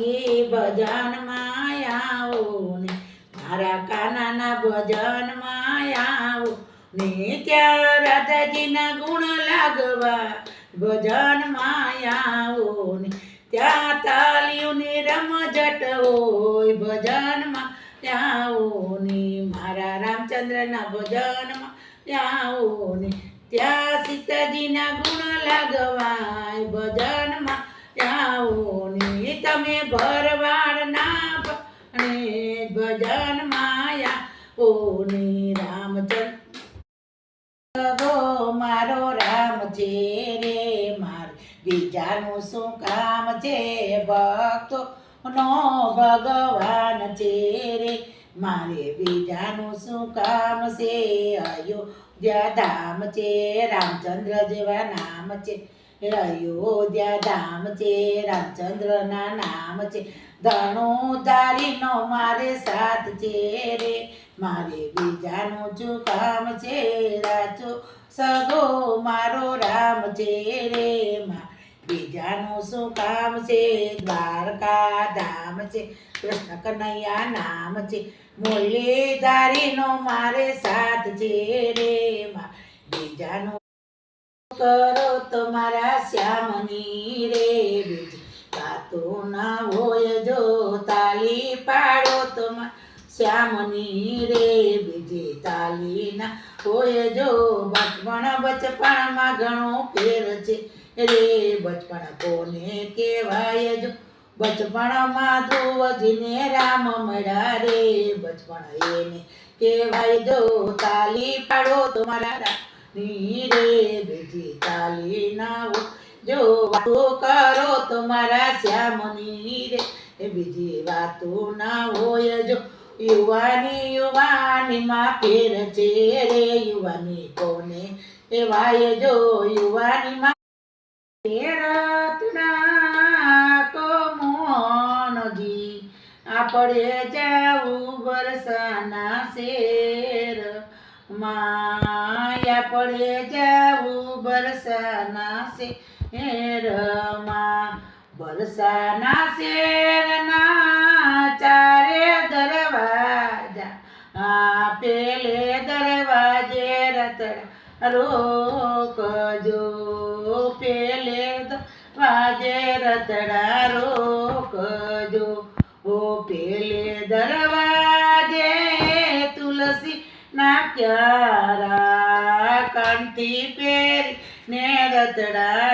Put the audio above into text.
એ ભજનમાં આવો ને મારા કાનાના ભજનમાં આવો ને ત્યાં રાધાજીના ગુણ લાગવા ભજનમાં આવો ને ત્યાં તાલીઓની રમઝટ હોય ભજનમાં આવો ને મારા રામચંદ્રના ભજનમાં આવો ને ત્યાં સીતાજીના ગુણ લાગવાય ભજનમાં આવો ને તમે ભરવાડના ભજનમાં આવો ને રામચંદ્ર ગો મારો રામ છે રે મારે બીજાનું શું કામ છે ભક્તો નો ભગવાન છે રે મારે બીજાનું શું કામ છે અયોધ્યા ધામ છે રામચંદ્ર જેવા નામ છે અયોધ્યા ધામ છે રામચંદ્રના નામ છે ધનુધારીનો મારે સાથ છે રે મારે બીજાનું શું કામ છે રાચો સગો મારો રામ છે રે બીજાનું શું કામ છે દ્વારકા ધામ છે કૃષ્ણ કનૈયા નામ છે મુરલીધારીનો મારે સાથ છે રે બીજાનું કરો તમારા શ્યામની રે બીજી વાતો ના હોય જો તાલી પાડો તમારા શ્યામની રે બીજી તાલી ના હોય જો બચપણમાં ઘણો ફેર છે રે બચપણ કોને કહેવાય જો બચપણમાં ધ્રુવજીને રામ મળ્યા રે બચપણ એને કહેવાય જો તાલી પાડો તમારા ની રે બીજી તાલી ના જો વાતો કરો તમારા શ્યામની રે બીજી વાતો ના હોય જો યુવાનીમાં ફેર છે રે યુવાની કોને કહેવાય જો યુવાનીમાં રત્ના કો મોનજી આપણે જાવું બરસાના શેર માયા પડે જાવું બરસાના શેરમાં બરસાના શેરના ચારે દરવાજા પેલે દરવાજે રતડા રોકજો પેલે દરવાજે રતડા રોકજો ઓ પેલે દરવાજે તુલસી ના ક્યારા કંઠી પેરી ને રતડા